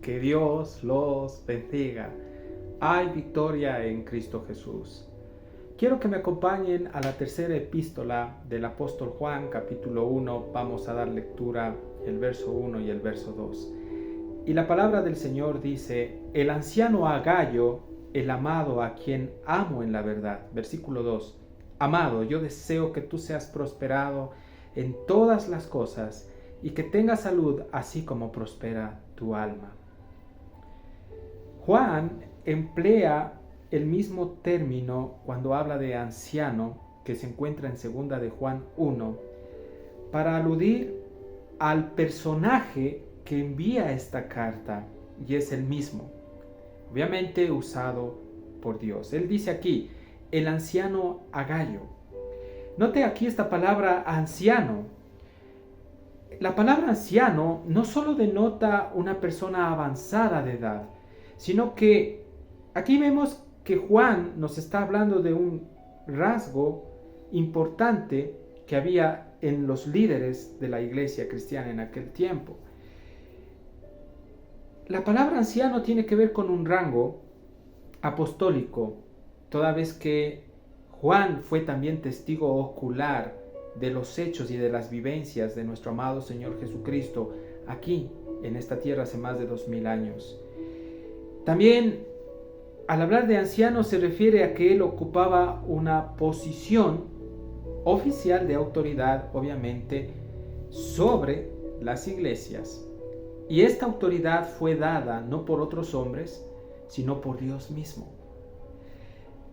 Que Dios los bendiga. Hay victoria en Cristo Jesús. Quiero que me acompañen a la tercera epístola del apóstol Juan, capítulo 1. Vamos a dar lectura el verso 1 y el verso 2. Y la palabra del Señor dice: el anciano Agayo, el amado a quien amo en la verdad. Versículo 2. Amado, yo deseo que tú seas prosperado en todas las cosas y que tengas salud así como prospera tu alma. Juan emplea el mismo término cuando habla de anciano que se encuentra en 2 de Juan 1 para aludir al personaje que envía esta carta, y es el mismo, obviamente usado por Dios. Él dice aquí, el anciano Agayo. Note aquí esta palabra anciano. La palabra anciano no solo denota una persona avanzada de edad, sino que aquí vemos que Juan nos está hablando de un rasgo importante que había en los líderes de la iglesia cristiana en aquel tiempo. La palabra anciano tiene que ver con un rango apostólico, toda vez que Juan fue también testigo ocular de los hechos y de las vivencias de nuestro amado Señor Jesucristo aquí en esta tierra hace más de 2000 años. También al hablar de anciano se refiere a que él ocupaba una posición oficial de autoridad, obviamente, sobre las iglesias. Y esta autoridad fue dada no por otros hombres, sino por Dios mismo.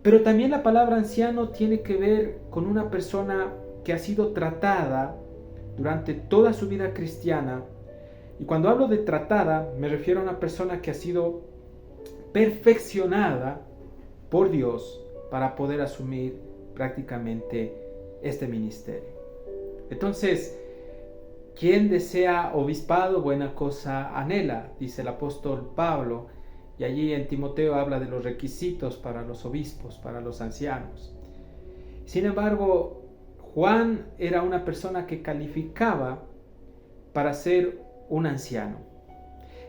Pero también la palabra anciano tiene que ver con una persona que ha sido tratada durante toda su vida cristiana. Y cuando hablo de tratada, me refiero a una persona que ha sido perfeccionada por Dios para poder asumir prácticamente este ministerio. Entonces, quien desea obispado, buena cosa anhela, dice el apóstol Pablo, y allí en Timoteo habla de los requisitos para los obispos, para los ancianos. Sin embargo, Juan era una persona que calificaba para ser un anciano.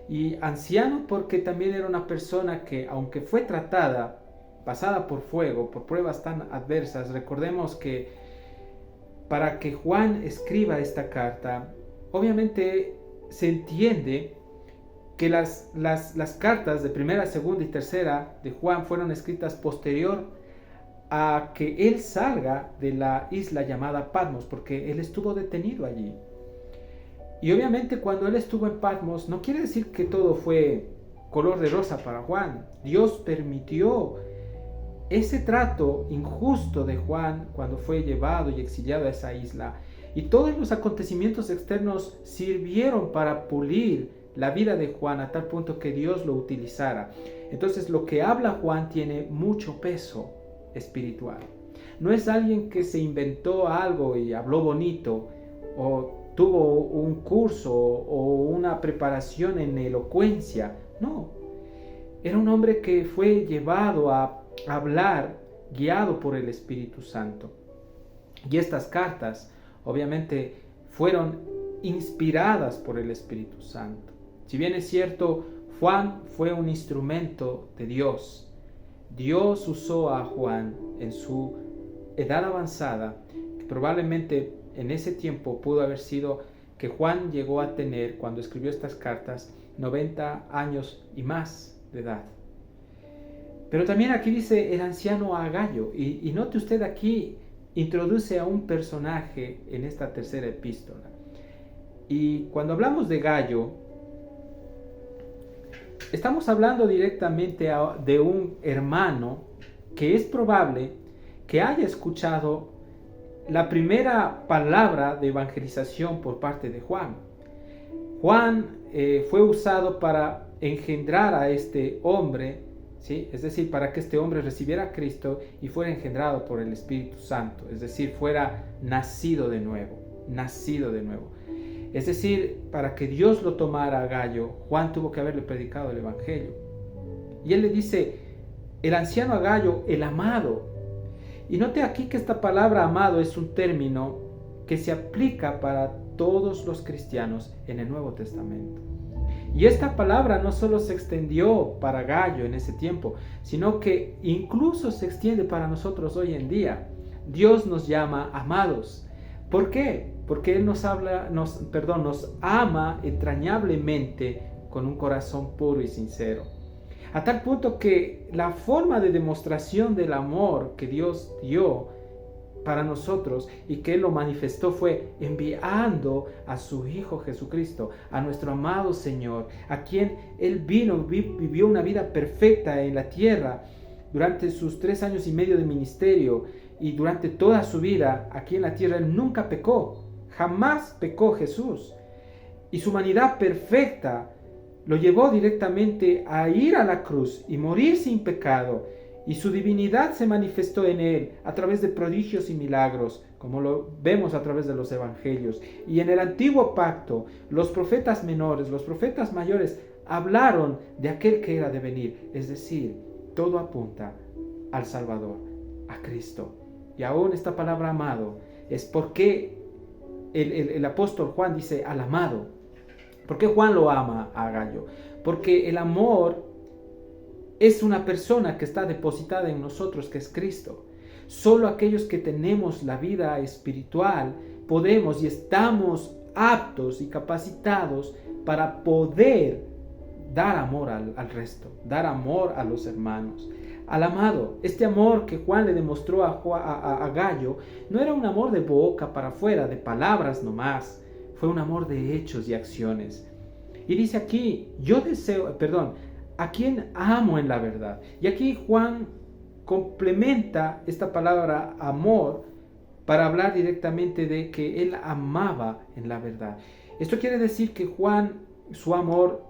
Y anciano porque también era una persona que, aunque fue tratada, pasada por fuego, por pruebas tan adversas, recordemos que para que Juan escriba esta carta, obviamente se entiende que las cartas de primera, segunda y tercera de Juan fueron escritas posterior a que él salga de la isla llamada Patmos, porque él estuvo detenido allí. Y obviamente cuando él estuvo en Patmos, no quiere decir que todo fue color de rosa para Juan. Dios permitió ese trato injusto de Juan cuando fue llevado y exiliado a esa isla. Y todos los acontecimientos externos sirvieron para pulir la vida de Juan a tal punto que Dios lo utilizara. Entonces lo que habla Juan tiene mucho peso espiritual. No es alguien que se inventó algo y habló bonito o tuvo un curso o una preparación en elocuencia. No, era un hombre que fue llevado a hablar guiado por el Espíritu Santo. Y estas cartas obviamente fueron inspiradas por el Espíritu Santo. Si bien es cierto, Juan fue un instrumento de Dios. Dios usó a Juan en su edad avanzada, que probablemente en ese tiempo pudo haber sido que Juan llegó a tener, cuando escribió estas cartas, 90 años y más de edad. Pero también aquí dice el anciano Agayo, y note usted aquí, introduce a un personaje en esta tercera epístola. Y cuando hablamos de Gayo, estamos hablando directamente de un hermano que es probable que haya escuchado la primera palabra de evangelización por parte de Juan. Juan fue usado para engendrar a este hombre, ¿sí? Es decir, para que este hombre recibiera a Cristo y fuera engendrado por el Espíritu Santo, es decir, fuera nacido de nuevo. Es decir, para que Dios lo tomara a Gayo, Juan tuvo que haberle predicado el Evangelio. Y él le dice, el anciano Agayo, el amado. Y note aquí que esta palabra amado es un término que se aplica para todos los cristianos en el Nuevo Testamento. Y esta palabra no solo se extendió para Gayo en ese tiempo, sino que incluso se extiende para nosotros hoy en día. Dios nos llama amados. ¿Por qué? Porque Él nos ama entrañablemente con un corazón puro y sincero. A tal punto que la forma de demostración del amor que Dios dio para nosotros y que Él lo manifestó fue enviando a su Hijo Jesucristo, a nuestro amado Señor, a quien Él vivió una vida perfecta en la tierra durante sus 3 años y medio de ministerio, y durante toda su vida aquí en la tierra Él nunca pecó, jamás pecó Jesús, y su humanidad perfecta lo llevó directamente a ir a la cruz y morir sin pecado, y su divinidad se manifestó en Él a través de prodigios y milagros, como lo vemos a través de los evangelios. Y en el antiguo pacto, los profetas menores, los profetas mayores hablaron de aquel que era de venir, es decir, todo apunta al Salvador, a Cristo. Y aún esta palabra amado es porque el apóstol Juan dice al amado. ¿Por qué Juan lo ama a Gayo? Porque el amor es una persona que está depositada en nosotros, que es Cristo. Solo aquellos que tenemos la vida espiritual podemos y estamos aptos y capacitados para poder dar amor al resto, dar amor a los hermanos, al amado. Este amor que Juan le demostró a Gayo no era un amor de boca para afuera, de palabras nomás, fue un amor de hechos y acciones. Y dice aquí, a quien amo en la verdad. Y aquí Juan complementa esta palabra amor para hablar directamente de que él amaba en la verdad. Esto quiere decir que Juan, su amor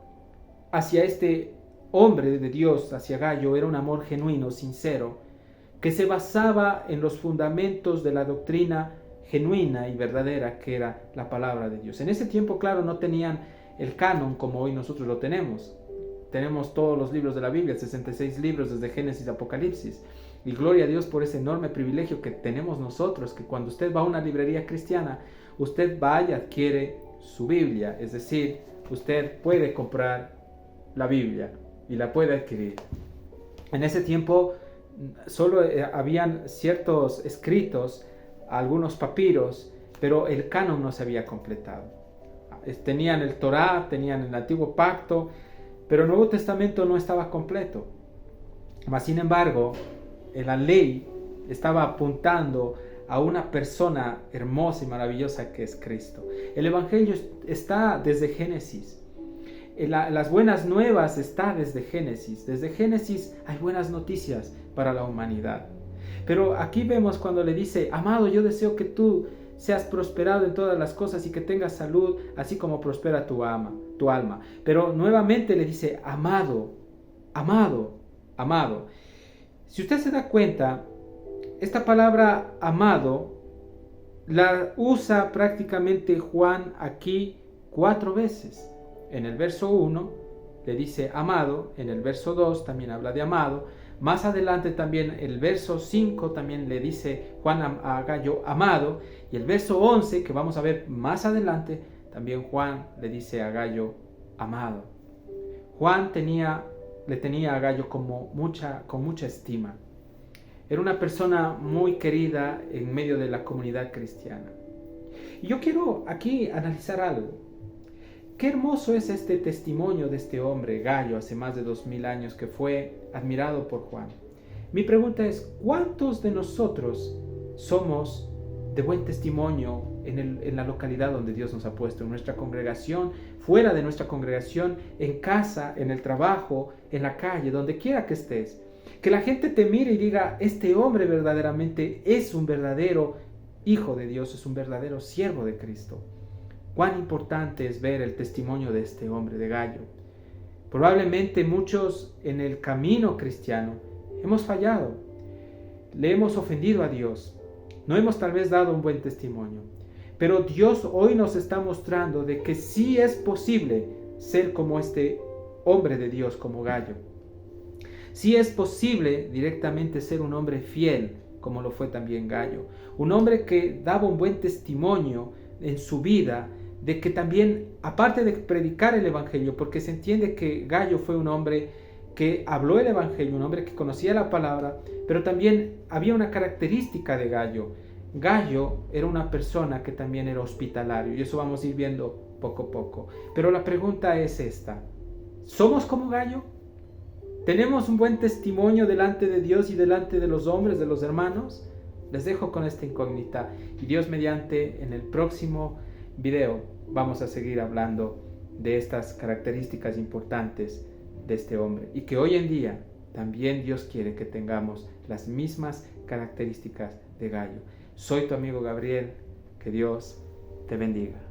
hacia este hombre de Dios, hacia Gayo, era un amor genuino, sincero, que se basaba en los fundamentos de la doctrina genuina y verdadera que era la palabra de Dios. En ese tiempo, claro, no tenían el canon como hoy nosotros lo tenemos. Tenemos todos los libros de la Biblia, 66 libros desde Génesis a Apocalipsis. Y gloria a Dios por ese enorme privilegio que tenemos nosotros, que cuando usted va a una librería cristiana, usted vaya, adquiere su Biblia, es decir, usted puede comprar la Biblia y la puede adquirir. En ese tiempo solo habían ciertos escritos, algunos papiros, pero el canon no se había completado. Tenían el Torá, tenían el Antiguo Pacto, pero el Nuevo Testamento no estaba completo. Mas, sin embargo, la ley estaba apuntando a una persona hermosa y maravillosa que es Cristo. El Evangelio está desde Génesis. Las buenas nuevas está desde Génesis. Desde Génesis hay buenas noticias para la humanidad. Pero aquí vemos cuando le dice, amado, yo deseo que tú seas prosperado en todas las cosas y que tengas salud, así como prospera tu alma. Pero nuevamente le dice, amado, amado, amado. Si usted se da cuenta, esta palabra amado la usa prácticamente Juan aquí 4 veces. En el verso 1 le dice amado, en el verso 2 también habla de amado. Más adelante también el verso 5 también le dice Juan a Gayo amado, y el verso 11 que vamos a ver más adelante también Juan le dice a Gayo amado. Juan le tenía a Gayo con mucha estima. Era una persona muy querida en medio de la comunidad cristiana. Y yo quiero aquí analizar algo. Qué hermoso es este testimonio de este hombre, Gayo, hace más de 2000 años, que fue admirado por Juan. Mi pregunta es, ¿cuántos de nosotros somos de buen testimonio en la localidad donde Dios nos ha puesto, en nuestra congregación, fuera de nuestra congregación, en casa, en el trabajo, en la calle, donde quiera que estés? Que la gente te mire y diga, este hombre verdaderamente es un verdadero hijo de Dios, es un verdadero siervo de Cristo. Cuán importante es ver el testimonio de este hombre, de Gayo. Probablemente muchos en el camino cristiano hemos fallado, le hemos ofendido a Dios, no hemos tal vez dado un buen testimonio, pero Dios hoy nos está mostrando de que sí es posible ser como este hombre de Dios, como Gayo. Sí es posible directamente ser un hombre fiel, como lo fue también Gayo, un hombre que daba un buen testimonio en su vida, de que también, aparte de predicar el Evangelio, porque se entiende que Gallo fue un hombre que habló el Evangelio, un hombre que conocía la palabra, pero también había una característica de Gallo. Gallo era una persona que también era hospitalario, y eso vamos a ir viendo poco a poco. Pero la pregunta es esta: ¿somos como Gallo? ¿Tenemos un buen testimonio delante de Dios y delante de los hombres, de los hermanos? Les dejo con esta incógnita, y Dios mediante, en el próximo video vamos a seguir hablando de estas características importantes de este hombre, y que hoy en día también Dios quiere que tengamos las mismas características de Gallo. Soy tu amigo Gabriel, que Dios te bendiga.